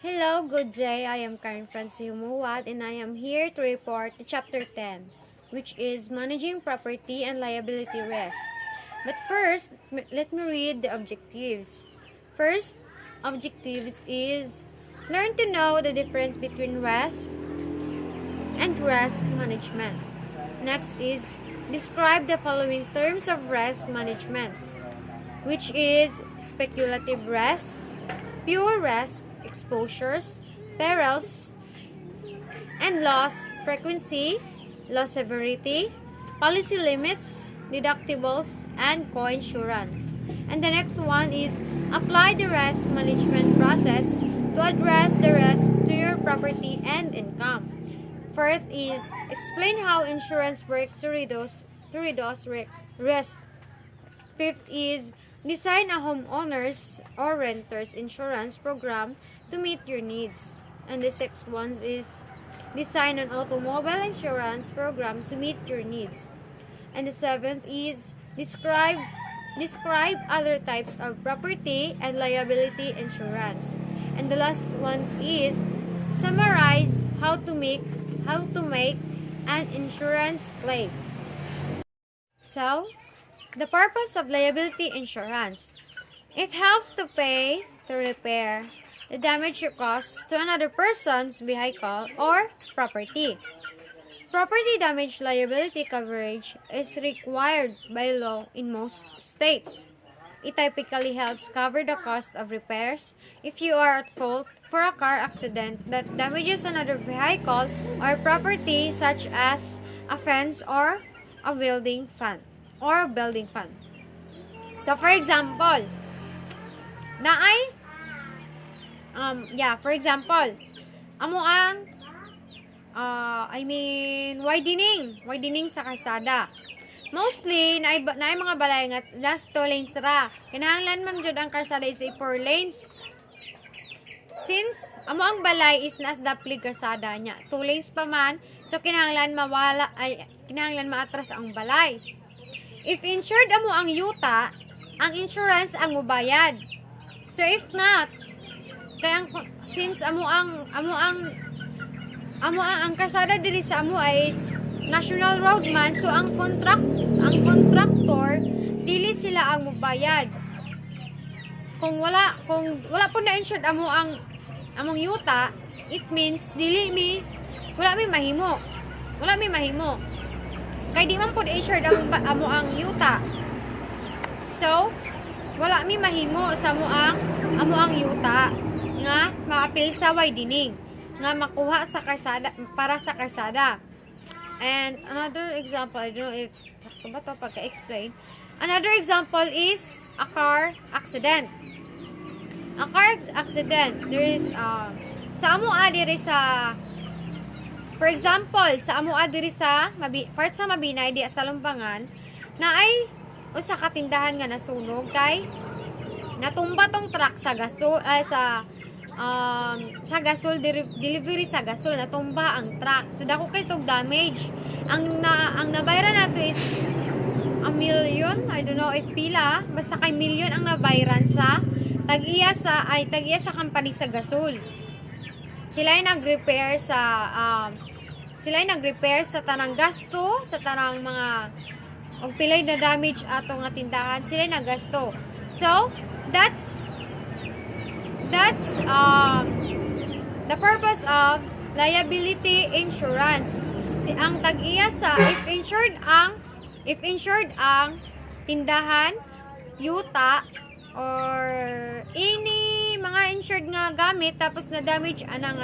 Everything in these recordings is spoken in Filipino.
Hello, good day. I am Karen Francie Humuwat and I am here to report Chapter 10, which is Managing Property and Liability Risk. But first, let me read the objectives. First, objectives is learn to know the difference between risk and risk management. Next is describe the following terms of risk management, which is speculative risk, pure risk, exposures, perils, and loss frequency, loss severity, policy limits, deductibles, and co-insurance. And the next one is apply the risk management process to address the risk to your property and income. First is explain how insurance works to reduce risk. Fifth is design a homeowners or renters insurance program to meet your needs. And the sixth one is design an automobile insurance program to meet your needs. And the seventh is describe other types of property and liability insurance. And the last one is summarize how to make an insurance claim. So, the purpose of liability insurance. It helps to pay to repair the damage you cause to another person's vehicle or property. Property damage liability coverage is required by law in most states. It typically helps cover the cost of repairs if you are at fault for a car accident that damages another vehicle or property such as a fence or a building fund. So for example, amo ang widening sa kalsada. Mostly naay mga balay nga last 2 lanes ra. Kinahanglan man jud ang kalsada is 4 lanes. Since amo ang balay is nas daplig kalsada nya, 2 lanes pa man, so kinahanglan maatras ang balay. If insured amo ang yuta, ang insurance ang mubayad. So if not, kaya since amo ang kalsada diri sa amo is national road man, so ang contractor dili sila ang mubayad. Kung wala po na insured among yuta, it means wala mi mahimo. Kay di man po insured amo ang yuta. So, wala mi mahimo sa amo ang yuta nga maapil sa widening nga makuha sa kalsada para sa kalsada. And another example, I don't know if sakto ba to pagka-explain. Another example is a car accident. A car accident, there is sa amo diri sa, for example, sa amo diri sa part sa Mabinay di sa Lumbangan na ay usa ka tindahan nga nasunog kay natumba tong truck sa gasol delivery sa gasol, natumba ang truck. So dako kay tog damage. Ang nabayran nato is a million, I don't know if pila, basta kay million ang nabayran sa tag-iya sa company sa gasol. Sila ay nag-repair sa tanang gasto, sa tanang mga og pilay na damage ato nga tindahan, sila nagasto. So, that's the purpose of liability insurance. Ang tag-iya sa if insured ang tindahan, yuta, or any mga insured nga gamit tapos na damage anang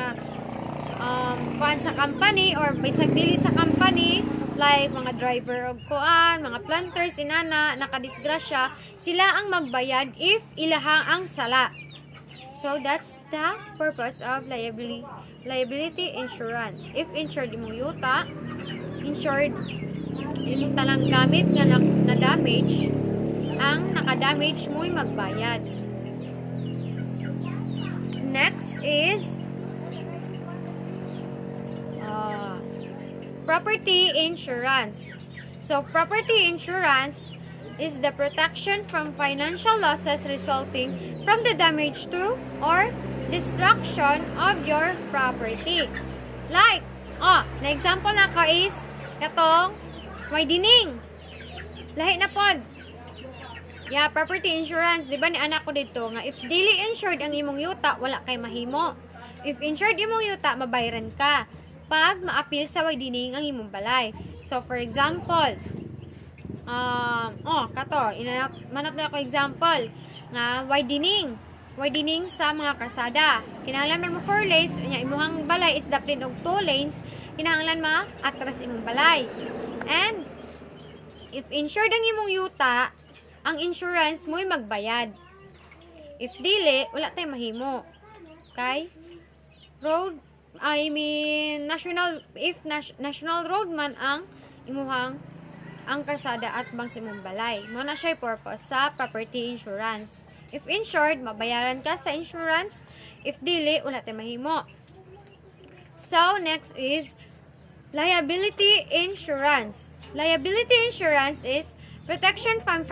kuan sa company or bisag dili sa company, like mga driver og kuan, mga planters inana nakadisgrasya, sila ang magbayad if ilahang ang sala. So that's the purpose of liability insurance. If insured imong yuta, insured imong tanang gamit nga na damage, ang naka-damage mo'y magbayad. Next is property insurance. So property insurance is the protection from financial losses resulting from the damage to or destruction of your property. Like, na example na ka is, katong, widening. Lahi na pod. Yeah, property insurance. Diba ni anak ko dito, nga if daily insured ang imong yuta, wala kay mahimo. If insured imong yuta, mabayaran ka. Pag ma-appeal sa widening ang imong balay. So, for example, manat na ako example, nga widening sa mga kasada. Kinahanglan mo 4 lanes, imuhang balay is daplin og 2 lanes, kinahanglan atras imong balay. And if insured ang imong yuta, ang insurance mo'y magbayad. If dili, wala tayong mahimo. Okay? National road man ang imuhang ang kasada at bang simong balay. Mo na siya purpose sa property insurance. If insured, mabayaran ka sa insurance. If dili, wala tayong mahimo. So, next is liability insurance. Liability insurance is protection from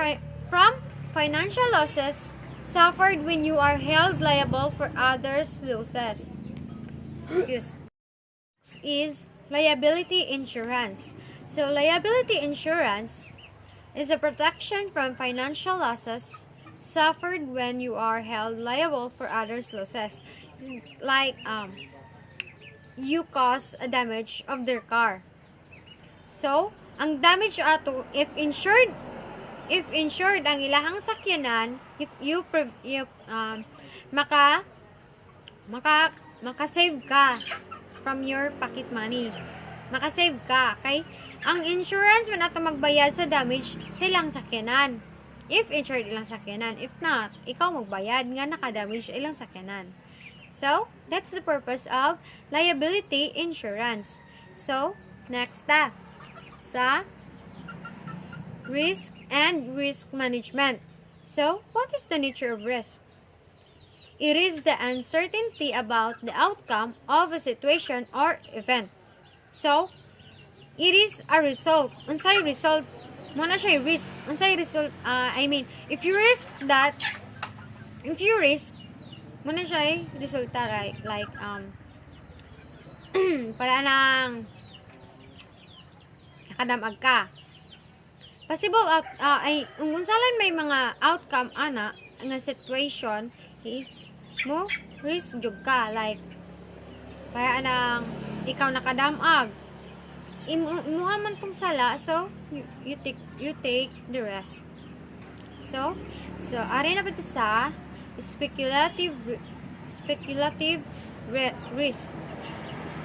financial losses suffered when you are held liable for others' losses. Is liability insurance. So, liability insurance is a protection from financial losses suffered when you are held liable for others' losses. Like, you cause a damage of their car. So, ang damage ato, if insured ang ilahang sakyanan, maka-save ka from your pocket money. Maka-save ka, okay? Ang insurance man ato magbayad sa damage sa ilang sakyanan. If insured ilang sakyanan, if not, ikaw magbayad nga naka-damage ilang sakyanan. So, that's the purpose of liability insurance. So, next sa risk and risk management. So, what is the nature of risk? It is the uncertainty about the outcome of a situation or event. So, it is a result. Unsay result? Muna siya risk. Unsay result? If you risk, muna siya resulta like para nang nakadamag ka. Possible unsalan may mga outcome ana nga situation is mo risk jud ka, like para nang ikaw nakadamag imuha man tong sala, so you take the risk. So ari na pati sa speculative risk.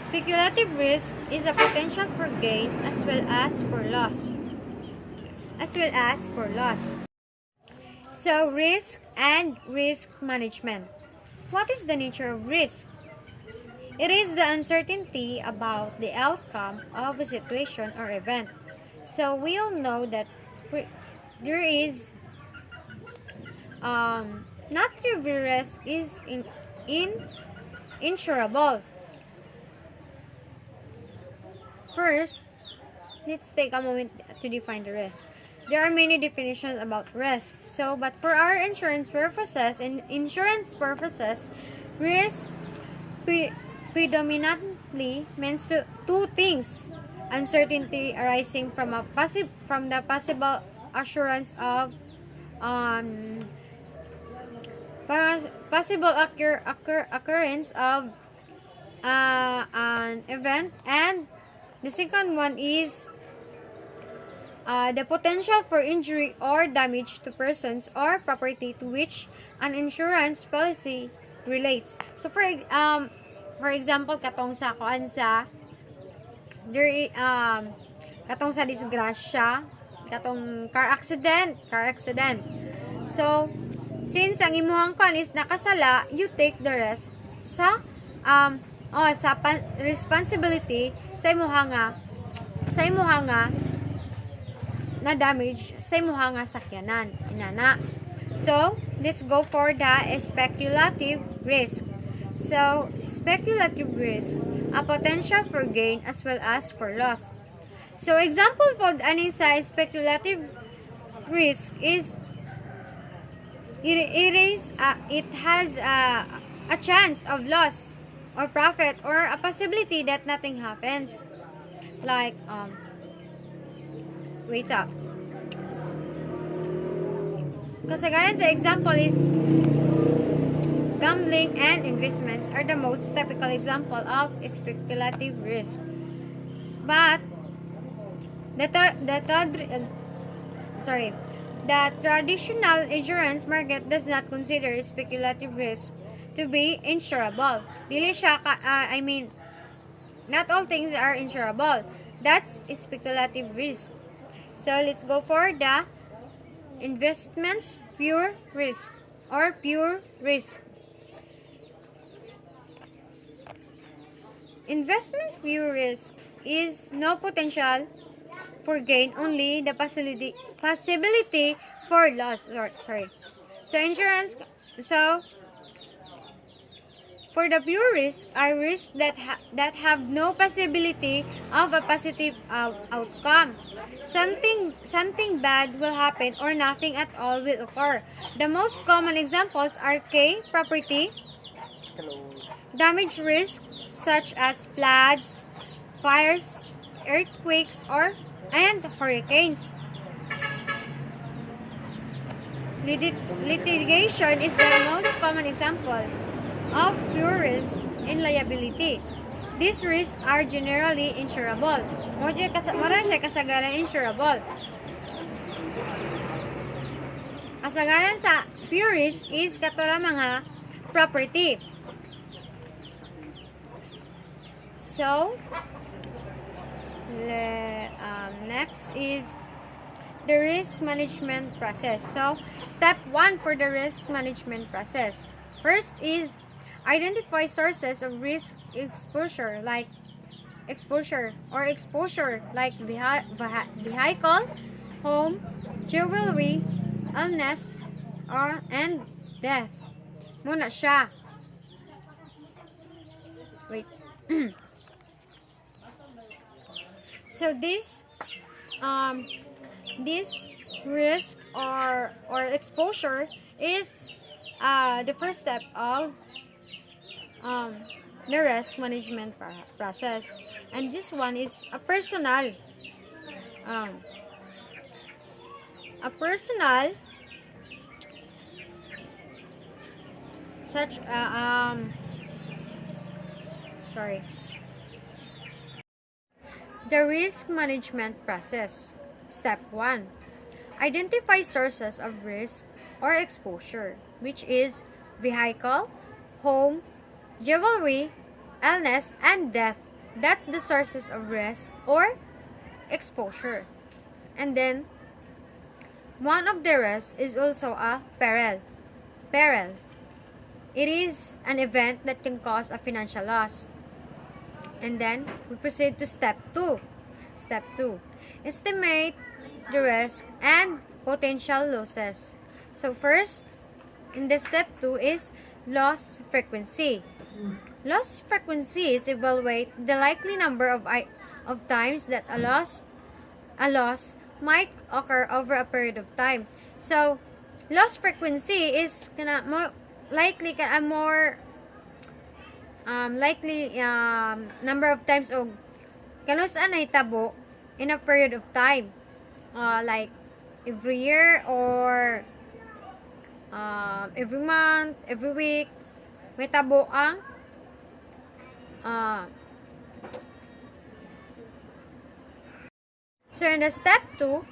Speculative risk is a potential for gain as well as for loss. So, risk and risk management. What is the nature of risk? It is the uncertainty about the outcome of a situation or event. So, we all know that there is not every risk is insurable. First, let's take a moment to define the risk. There are many definitions about risk. So, but for our insurance purposes, risk predominantly means two things: uncertainty arising from the possible assurance of possible occurrence of an event, and the second one is the potential for injury or damage to persons or property to which an insurance policy relates. So for example, katong sa disgrasya, katong car accident. So since ang imuhang kan is nakasala, you take the rest sa responsibility sa imuhanga na damage sa imuha nga sakyanan inana. So let's go for the speculative risk. So speculative risk, a potential for gain as well as for loss. So example pod ani sa speculative risk is it has a chance of loss or profit, or a possibility that nothing happens. Like, wait up. Kasagaran sa example is gambling and investments are the most typical example of speculative risk. But the traditional insurance market does not consider speculative risk to be insurable. Dili siya not all things are insurable. That's speculative risk. So let's go for the investments pure risk or pure risk. Investments pure risk is no potential for gain, only the possibility for loss. So for the pure risk are risks that have no possibility of a positive outcome. Something bad will happen or nothing at all will occur. The most common examples are property damage risk such as floods, fires, earthquakes, and hurricanes. Litigation is the most common example of pure risk in liability. These risks are generally insurable. Mura siya kasagaran insurable. Kasagaran sa pure risk is katula mga property. So, next is the risk management process. So, step 1 for the risk management process. First is identify sources of risk exposure like vehicle, home, jewelry, illness, and death. Muna siya. Wait. So this risk or exposure is the first step of the risk management process, and this one is a personal such the risk management process. Step 1. Identify sources of risk or exposure, which is vehicle, home, jewelry, illness, and death. That's the sources of risk or exposure. And then, one of the risks is also a peril. It is an event that can cause a financial loss. And then, we proceed to step 2. Step 2. Estimate the risk and potential losses. So, first, in the step 2 is loss frequency. Loss frequency is evaluate the likely number of times that a loss might occur over a period of time. So, loss frequency is more likely number of times o kanus-an ay tabo in a period of time, like every year or every month, every week may tabo ang so in the step 2,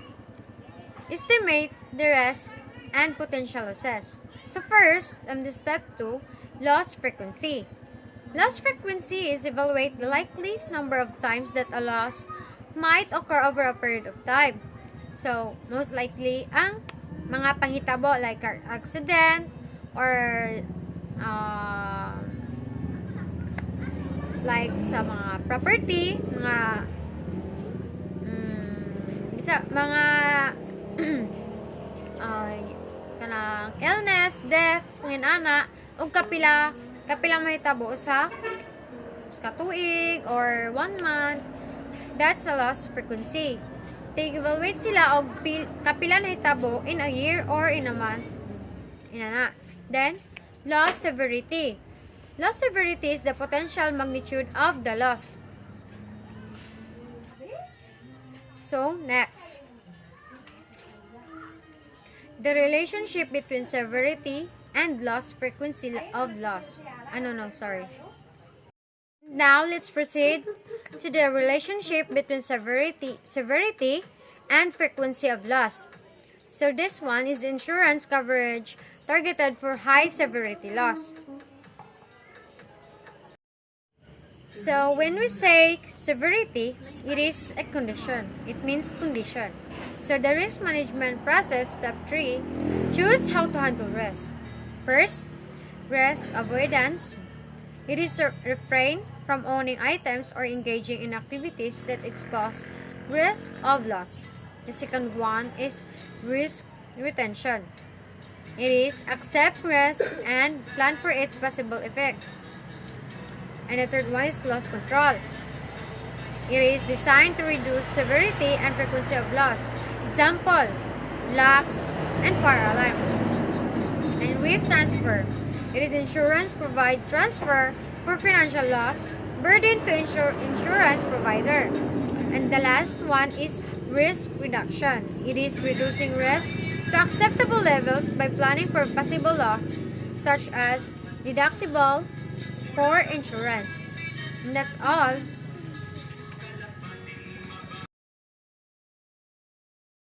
estimate the risk and potential losses. So first, in the step 2, loss frequency. Loss frequency is evaluate the likely number of times that a loss might occur over a period of time. So, most likely, ang mga panghitabo like accident or like sa mga property, mga kanang illness, death, ana ug kapilang mahitabo sa katuig or 1 month. That's a loss frequency. Evaluate sila og kapila na hitabo in a year or in a month. Then, loss severity. Loss severity is the potential magnitude of the loss. So, next. The relationship between severity and loss frequency of loss. Now, let's proceed to the relationship between severity and frequency of loss. So, this one is insurance coverage targeted for high severity loss. So, when we say severity, it is a condition. It means condition. So, the risk management process, step 3, choose how to handle risk. First, risk avoidance. It is to refrain from owning items or engaging in activities that expose risk of loss. The second one is risk retention. It is accept risk and plan for its possible effect. And the third one is loss control. It is designed to reduce severity and frequency of loss. Example, locks and fire alarms. And risk transfer. It is insurance provide transfer for financial loss burden to insurance provider. And the last one is risk reduction. It is reducing risk to acceptable levels by planning for possible loss, such as deductible for insurance. And that's all.